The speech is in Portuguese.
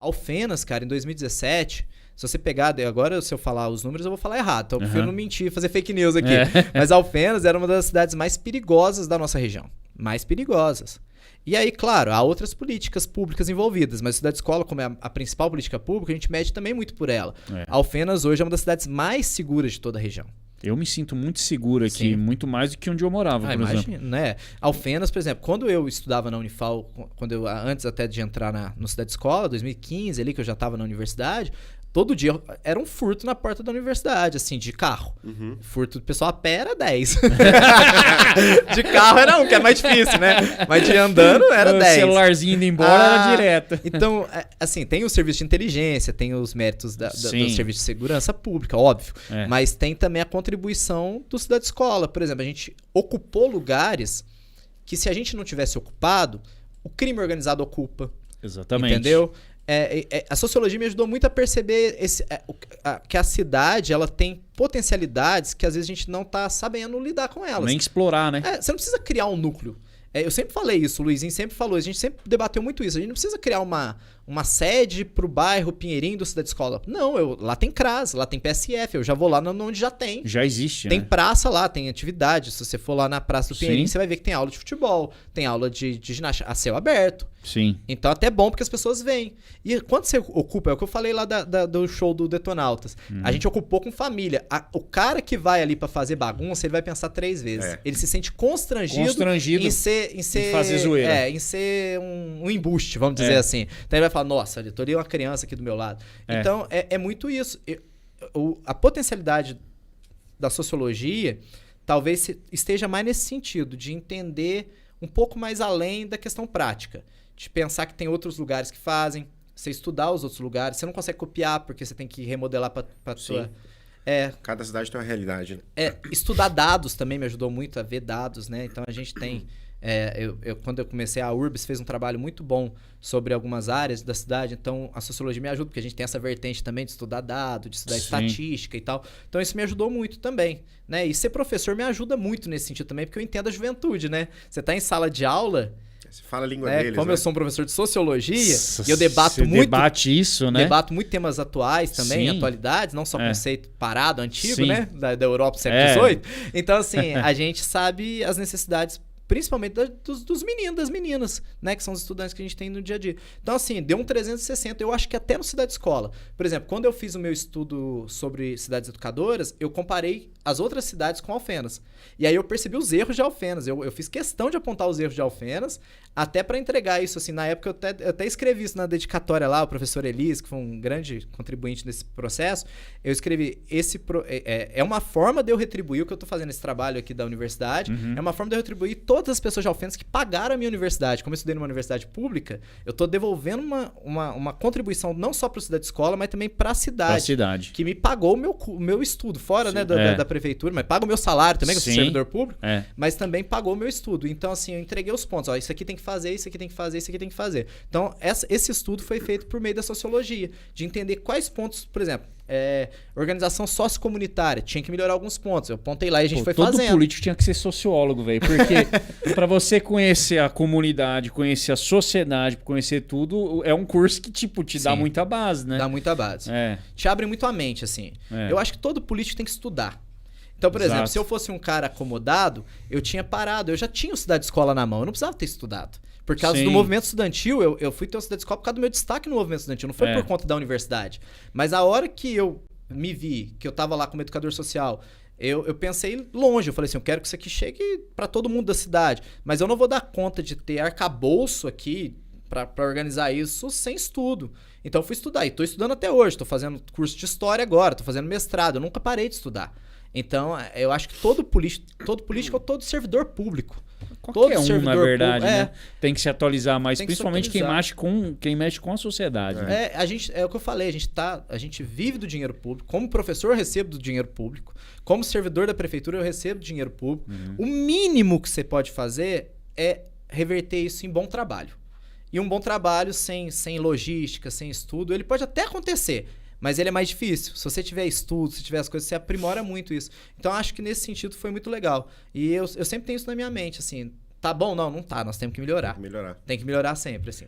Alfenas, cara, em 2017, se você pegar, agora se eu falar os números eu vou falar errado, então eu prefiro não mentir, fazer fake news aqui. Mas Alfenas era uma das cidades mais perigosas da nossa região. Mais perigosas. E aí, claro, há outras políticas públicas envolvidas, mas a cidade escola, como é a principal política pública, a gente mede também muito por ela. Alfenas hoje é uma das cidades mais seguras de toda a região. Eu me sinto muito seguro aqui, muito mais do que onde eu morava, por exemplo. Né? Alfenas, por exemplo, quando eu estudava na Unifal, antes até de entrar no Cidade Escola, 2015, ali que eu já estava na universidade, todo dia era um furto na porta da universidade, assim, de carro. Furto do pessoal a pé era 10. De carro era 1, que é mais difícil, né? Mas de andando era 10. O celularzinho indo embora era direto. Então, assim, tem o serviço de inteligência, tem os méritos do serviço de segurança pública, óbvio. Mas tem também a contribuição do Cidade Escola. Por exemplo, a gente ocupou lugares que, se a gente não tivesse ocupado, o crime organizado ocupa. Exatamente. Entendeu? A sociologia me ajudou muito a perceber que a cidade ela tem potencialidades que às vezes a gente não está sabendo lidar com elas. Nem explorar, né? Você não precisa criar um núcleo. Eu sempre falei isso, o Luizinho sempre falou, a gente sempre debateu muito isso. A gente não precisa criar uma sede pro bairro Pinheirinho do Cidade Escola. Não, lá tem CRAS, lá tem PSF, eu já vou lá onde já tem. Já existe, Tem né? praça lá, tem atividade. Se você for lá na Praça do Pinheirinho, você vai ver que tem aula de futebol, tem aula de ginástica a céu aberto. Sim. Então até bom porque as pessoas vêm. E quando você ocupa, é o que eu falei lá do show do Detonautas. A gente ocupou com família. O cara que vai ali pra fazer bagunça, ele vai pensar 3 vezes. Ele se sente constrangido em fazer zoeira. Em ser um embuste, vamos dizer assim. Então ele vai falar, nossa, eu tô ali uma criança aqui do meu lado. Então é muito isso. A potencialidade da sociologia talvez esteja mais nesse sentido, de entender um pouco mais além da questão prática. De pensar que tem outros lugares que fazem, você estudar os outros lugares, você não consegue copiar porque você tem que remodelar para sua... Cada cidade tem uma realidade, né? Estudar dados também me ajudou muito a ver dados, né? Então a gente tem... quando eu comecei, a URBS fez um trabalho muito bom sobre algumas áreas da cidade, então a sociologia me ajuda, porque a gente tem essa vertente também de estudar dado, de estudar estatística e tal. Então isso me ajudou muito também, né? E ser professor me ajuda muito nesse sentido também, porque eu entendo a juventude, né? Você tá em sala de aula... Você fala a língua deles, como né? eu sou um professor de sociologia, e eu debato muito... debate isso, né? Debato muito temas atuais também, atualidades, não só conceito parado, antigo, né? Da Europa do século XVIII. Então, assim, a gente sabe as necessidades, principalmente dos meninos, das meninas, né? Que são os estudantes que a gente tem no dia a dia. Então, assim, deu um 360. Eu acho que até no Cidade Escola. Por exemplo, quando eu fiz o meu estudo sobre cidades educadoras, eu comparei as outras cidades com Alfenas. E aí eu percebi os erros de Alfenas. Eu fiz questão de apontar os erros de Alfenas, até para entregar isso, assim. Na época, eu até escrevi isso na dedicatória lá, o professor Elis, que foi um grande contribuinte nesse processo. Eu escrevi, é uma forma de eu retribuir o que eu estou fazendo esse trabalho aqui da universidade, é uma forma de eu retribuir todas as pessoas de Alfenas que pagaram a minha universidade. Como eu estudei numa universidade pública, eu estou devolvendo uma contribuição não só para o Cidade Escola, mas também para a cidade. Que me pagou o meu estudo, fora né, da prefeitura, mas paga o meu salário também, que eu sou servidor público, mas também pagou o meu estudo. Então, assim, eu entreguei os pontos. Ó, isso aqui tem que fazer, isso aqui tem que fazer, isso aqui tem que fazer. Então, esse estudo foi feito por meio da sociologia, de entender quais pontos, por exemplo, organização sociocomunitária, tinha que melhorar alguns pontos. Eu apontei lá e a gente foi fazendo. Todo político tinha que ser sociólogo, velho, porque para você conhecer a comunidade, conhecer a sociedade, conhecer tudo, é um curso que, tipo, te dá muita base, né? Dá muita base. Te abre muito a mente, assim. Eu acho que todo político tem que estudar. Então, por exemplo, se eu fosse um cara acomodado, eu tinha parado, eu já tinha o Cidade Escola na mão, eu não precisava ter estudado. Por causa do movimento estudantil, eu fui ter o Cidade Escola por causa do meu destaque no movimento estudantil, não foi por conta da universidade. Mas a hora que eu me vi, que eu tava lá como educador social, eu pensei longe, eu falei assim, eu quero que isso aqui chegue para todo mundo da cidade, mas eu não vou dar conta de ter arcabouço aqui para organizar isso sem estudo. Então eu fui estudar, e tô estudando até hoje, tô fazendo curso de história agora, tô fazendo mestrado, eu nunca parei de estudar. Então, eu acho que todo político ou todo servidor público. Qualquer um, na verdade, né? Tem que se atualizar mais, principalmente quem mexe com a sociedade. Né? É o que eu falei, a gente vive do dinheiro público. Como professor, eu recebo do dinheiro público. Como servidor da prefeitura, eu recebo do dinheiro público. O mínimo que você pode fazer é reverter isso em bom trabalho. E um bom trabalho sem logística, sem estudo, ele pode até acontecer, mas ele é mais difícil. Se você tiver estudo, se tiver as coisas, você aprimora muito isso. Então, acho que nesse sentido foi muito legal. E eu sempre tenho isso na minha mente, assim, tá bom? Não tá, nós temos que melhorar. Tem que melhorar. Tem que melhorar sempre, assim.